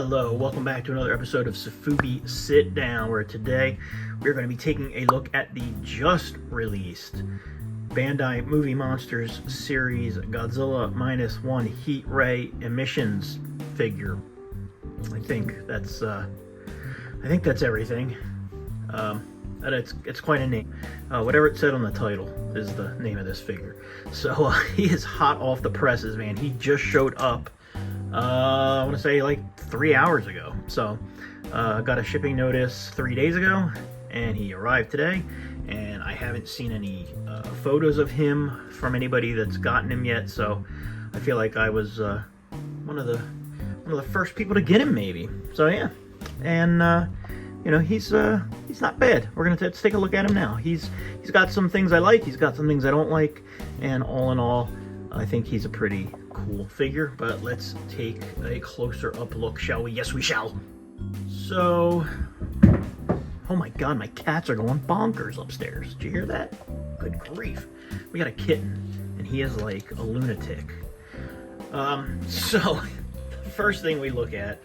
Hello, welcome back to another episode of Sofubi Sit Down, where today we're going to be taking a look at the just released Bandai Movie Monsters series Godzilla Minus One Heat Ray Emissions figure. I think that's everything. It's quite a name. Whatever it said on the title is the name of this figure. So he is hot off the presses, man. He just showed up. I want to say like 3 hours ago. So got a shipping notice 3 days ago, and he arrived today. And I haven't seen any photos of him from anybody that's gotten him yet. So I feel like I was one of the first people to get him, maybe. So yeah, and you know, he's not bad. We're gonna let's take a look at him now. He's got some things I like. He's got some things I don't like. And all in all, I think he's a pretty cool figure, but let's take a closer up look, shall we? Yes, we shall. So, oh my god, my cats are going bonkers upstairs. Did you hear that? Good grief. We got a kitten, and he is like a lunatic. So, the first thing we look at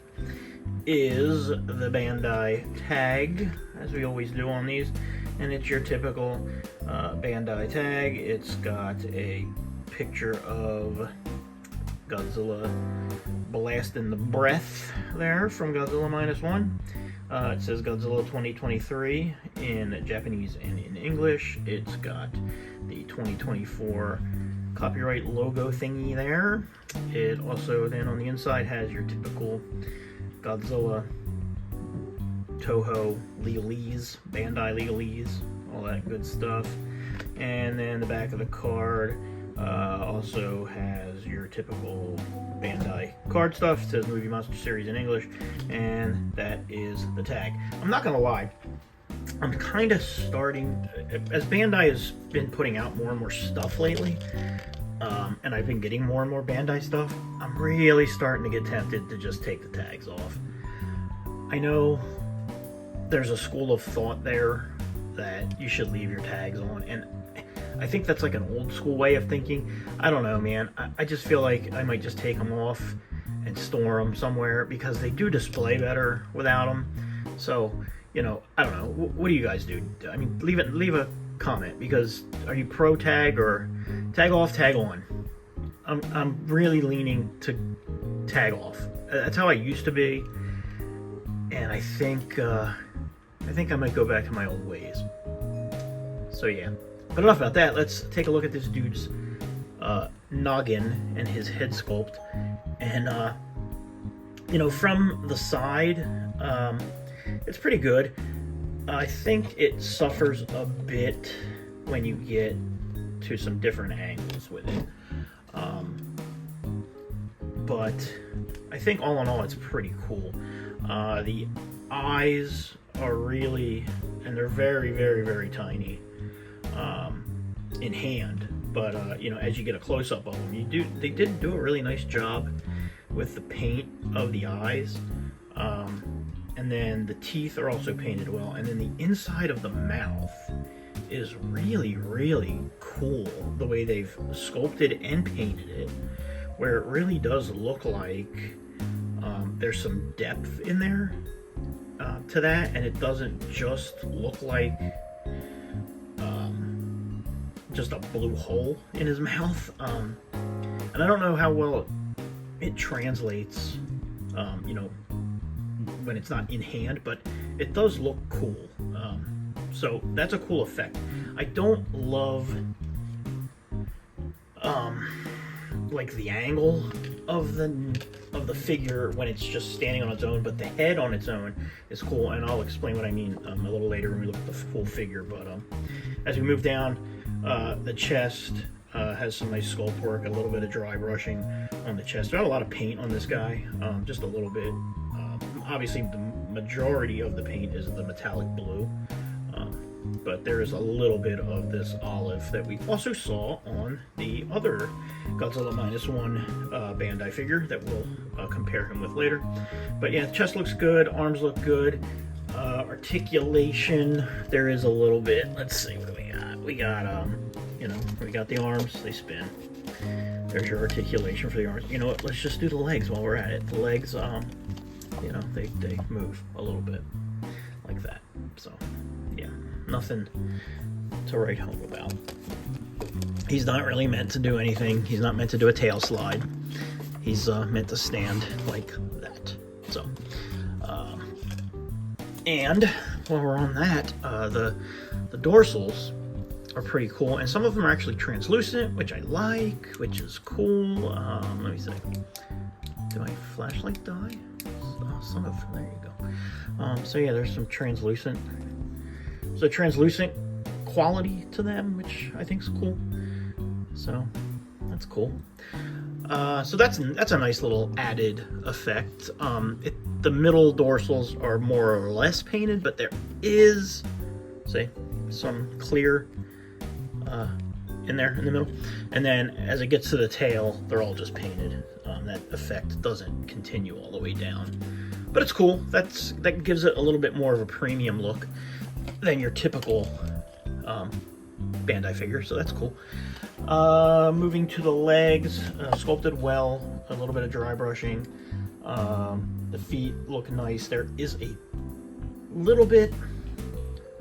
is the Bandai tag, as we always do on these, and it's your typical Bandai tag. It's got a picture of Godzilla blasting the breath there from Godzilla Minus One. It says Godzilla 2023 in Japanese and in English. It's got the 2024 copyright logo thingy there. It also then on the inside has your typical Godzilla Toho legalese, Bandai legalese, all that good stuff. And then the back of the card also has your typical Bandai card stuff. It says Movie Monster Series in English, and that is the tag. I'm not gonna lie, I'm kind of starting, as Bandai has been putting out more and more stuff lately, and I've been getting more and more Bandai stuff, I'm really starting to get tempted to just take the tags off. I know there's a school of thought there that you should leave your tags on, and I think that's like an old school way of thinking. I don't know, man. I just feel like I might just take them off and store them somewhere, because they do display better without them. So, you know, I don't know. What do you guys do? I mean, leave a comment, because are you pro tag or tag off, tag on? I'm really leaning to tag off. That's how I used to be, and I think I might go back to my old ways. So yeah. But enough about that. Let's take a look at this dude's noggin and his head sculpt. And you know, from the side, it's pretty good. I think it suffers a bit when you get to some different angles with it. But I think all in all, it's pretty cool. The eyes are really, and they're very, very, very tiny in hand. But you know, as you get a close-up of them, they did do a really nice job with the paint of the eyes. And then the teeth are also painted well. And then the inside of the mouth is really, really cool, the way they've sculpted and painted it, where it really does look like there's some depth in there to that, and it doesn't just look like just a blue hole in his mouth. And I don't know how well it translates, you know, when it's not in hand, but it does look cool. So that's a cool effect. I don't love like the angle of the figure when it's just standing on its own, but the head on its own is cool, and I'll explain what I mean a little later when we look at the full figure. But as we move down, the chest has some nice sculpt work, a little bit of dry brushing on the chest. There's not a lot of paint on this guy, just a little bit. Obviously, the majority of the paint is the metallic blue, but there is a little bit of this olive that we also saw on the other Godzilla Minus One Bandai figure that we'll compare him with later. But yeah, the chest looks good, arms look good. Articulation, there is a little bit. Let's see what we got. We got, you know, we got the arms, they spin. There's your articulation for the arms. You know what, let's just do the legs while we're at it. The legs, you know, they move a little bit like that. So yeah, nothing to write home about. He's not really meant to do anything. He's not meant to do a tail slide. He's meant to stand like that. So and while we're on that, the dorsals are pretty cool, and some of them are actually translucent, which I like, which is cool. Let me see. Did my flashlight die? Oh, there you go. So yeah, there's some translucent quality to them, which I think is cool. So that's cool. So that's a nice little added effect. The middle dorsals are more or less painted, but there is, say, some clear in there in the middle, and then as it gets to the tail, they're all just painted. That effect doesn't continue all the way down, but it's cool. That gives it a little bit more of a premium look than your typical Bandai figure, so that's cool. Moving to the legs, sculpted well, a little bit of dry brushing. The feet look nice. There is a little bit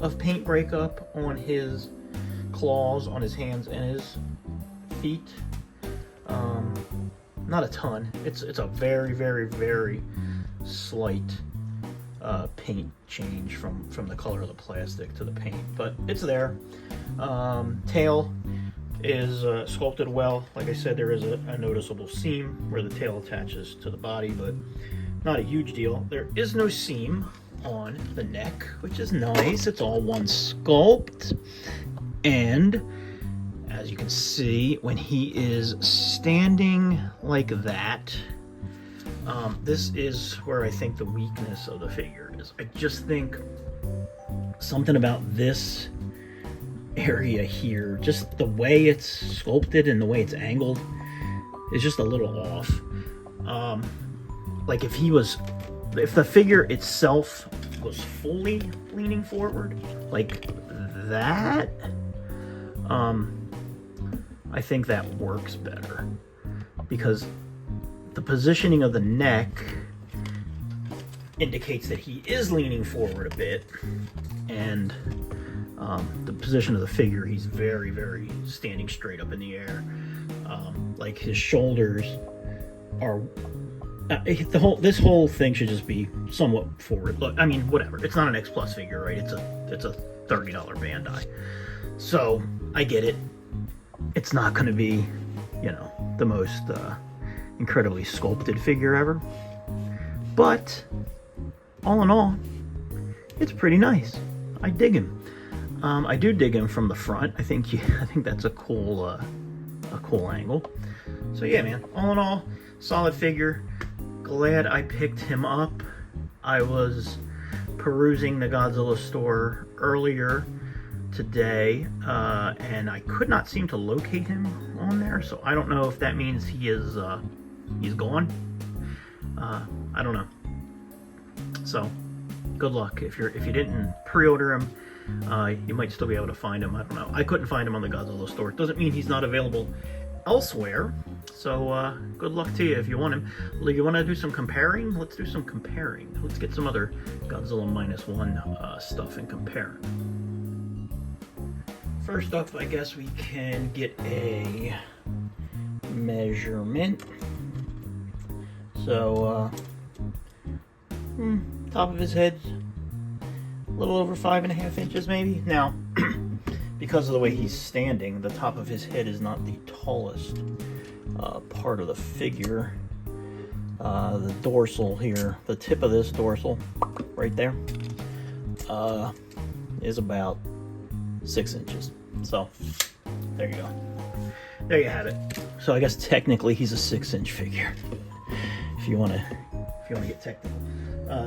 of paint breakup on his claws, on his hands and his feet. Not a ton. It's a very, very, very slight paint change from the color of the plastic to the paint, but it's there. Tail is sculpted well. Like I said, there is a noticeable seam where the tail attaches to the body, but not a huge deal. There is no seam on the neck, which is nice. It's all one sculpt. And as you can see, when he is standing like that, this is where I think the weakness of the figure is. I just think something about this area here, just the way it's sculpted and the way it's angled, is just a little off. Like if the figure itself was fully leaning forward like that, I think that works better, because the positioning of the neck indicates that he is leaning forward a bit, and the position of the figure, he's very, very standing straight up in the air. Like his shoulders are this whole thing should just be somewhat forward. Look, I mean, whatever. It's not an X Plus figure, right? It's a $30 Bandai. So I get it. It's not going to be, you know, the most incredibly sculpted figure ever. But all in all, it's pretty nice. I dig him. I do dig him from the front. I think that's a cool angle. So yeah, man. All in all, solid figure. Glad I picked him up. I was perusing the Godzilla store earlier today, and I could not seem to locate him on there. So I don't know if that means he's gone. I don't know. So good luck. If you didn't pre-order him, you might still be able to find him. I don't know. I couldn't find him on the Godzilla store. It doesn't mean he's not available elsewhere. So good luck to you if you want him. You want to do some comparing? Let's do some comparing. Let's get some other Godzilla Minus One stuff and compare. First up, I guess we can get a measurement. So top of his head, a little over 5.5 inches maybe. Now, because of the way he's standing, the top of his head is not the tallest part of the figure. The dorsal here, the tip of this dorsal, right there, is about 6 inches. So there you go. There you have it. So I guess technically he's a 6-inch figure, if you want to get technical.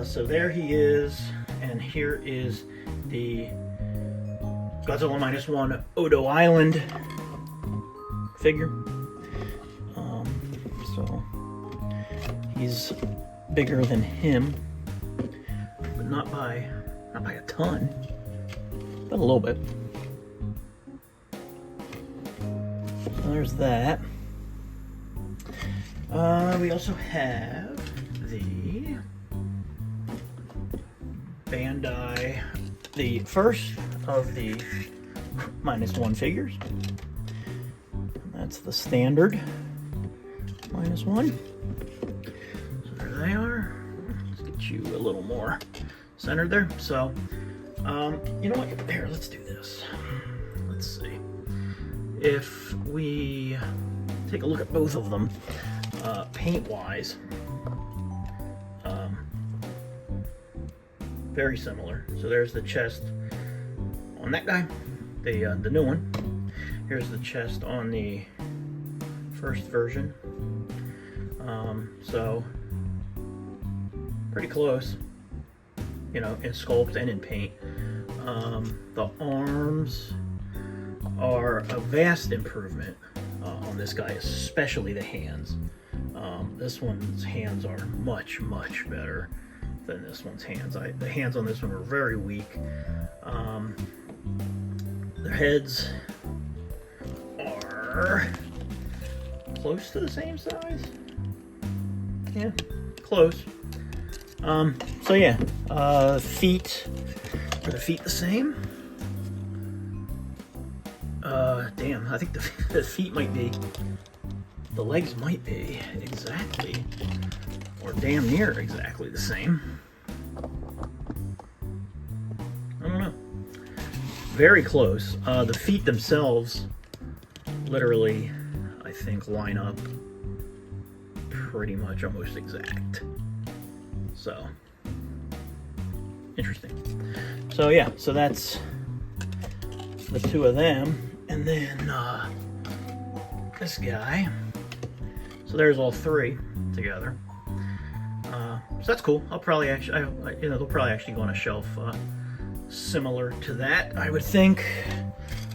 So there he is, and here is the Godzilla Minus One Odo Island figure. So he's bigger than him, but not by a ton, but a little bit. So there's that. We also have the Bandai, the first of the -1 figures. That's the standard -1. So there they are. Let's get you a little more centered there. So, you know what? Here, let's do this. Let's see. If we take a look at both of them, paint-wise, very similar. So there's the chest on that guy, the new one. Here's the chest on the first version. So pretty close, you know, in sculpt and in paint. The arms are a vast improvement on this guy, especially the hands. This one's hands are much better than this one's hands. The hands on this one were very weak. Their heads are close to the same size. Yeah, close. So yeah, feet. Are the feet the same? Damn, I think the feet might be, the legs might be exactly, or damn near exactly the same. I don't know. Very close. The feet themselves, literally, I think, line up pretty much almost exact. So, interesting. So yeah, so that's the two of them. And then this guy. So there's all three together. So that's cool. I'll probably actually, you know, they'll probably actually go on a shelf similar to that, I would think.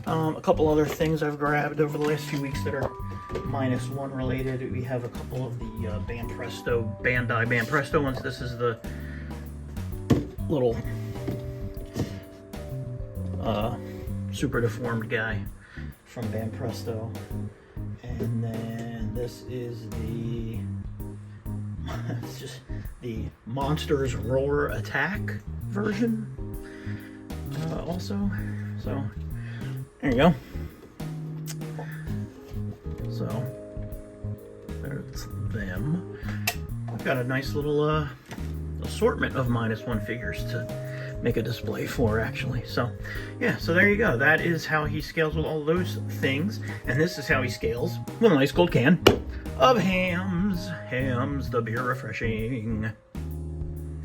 A couple other things I've grabbed over the last few weeks that are -1 related. We have a couple of the Bandai Banpresto ones. This is the little super deformed guy from Banpresto, and then this is the it's just the Monsters Roar Attack version. Also, so there you go. So there's them. I've got a nice little assortment of -1 figures to make a display for, actually. So yeah, so there you go. That is how he scales with all those things, and this is how he scales with a nice cold can of Hamm's the beer refreshing.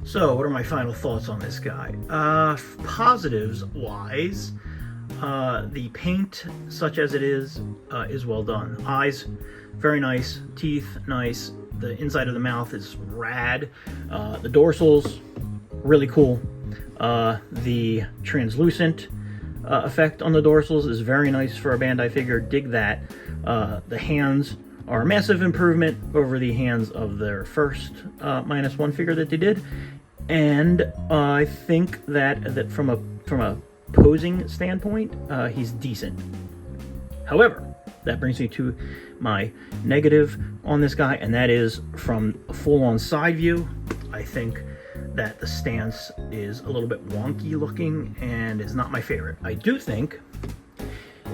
So what are my final thoughts on this guy? Positives wise, the paint, such as it is well done. Eyes, very nice. Teeth, nice. The inside of the mouth is rad. The dorsals, really cool. The translucent effect on the dorsals is very nice for a Bandai figure. Dig that. The hands are a massive improvement over the hands of their first -1 figure that they did, and I think that from a posing standpoint, he's decent. However, that brings me to my negative on this guy, and that is from a full-on side view. I think that the stance is a little bit wonky looking and is not my favorite. I do think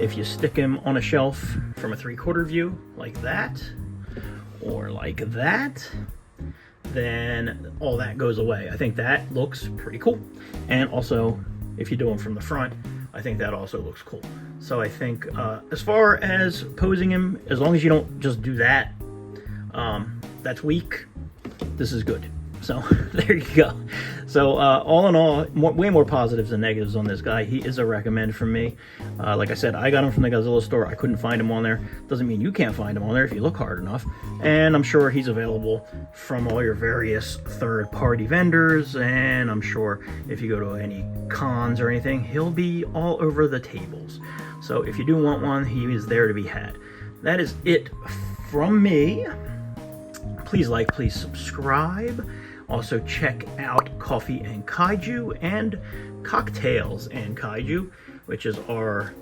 if you stick him on a shelf from a 3/4 view like that, or like that, then all that goes away. I think that looks pretty cool. And also, if you do him from the front, I think that also looks cool. So I think as far as posing him, as long as you don't just do that, that's weak, this is good. So there you go. So all in all, way more positives than negatives on this guy. He is a recommend from me. Like I said, I got him from the Godzilla store. I couldn't find him on there. Doesn't mean you can't find him on there if you look hard enough. And I'm sure he's available from all your various third-party vendors. And I'm sure if you go to any cons or anything, he'll be all over the tables. So if you do want one, he is there to be had. That is it from me. Please like, please subscribe. Also check out Coffee and Kaiju and Cocktails and Kaiju, which is our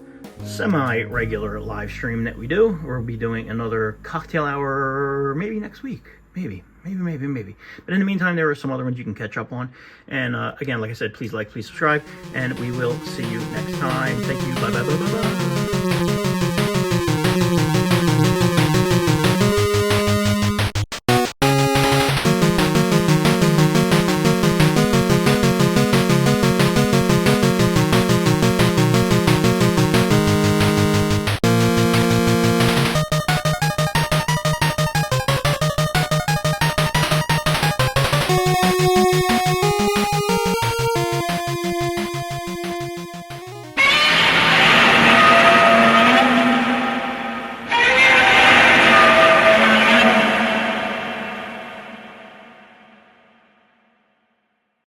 semi-regular live stream that we do. We'll be doing another cocktail hour maybe next week. Maybe. Maybe. But in the meantime, there are some other ones you can catch up on. And again, like I said, please like, please subscribe, and we will see you next time. Thank you. Bye.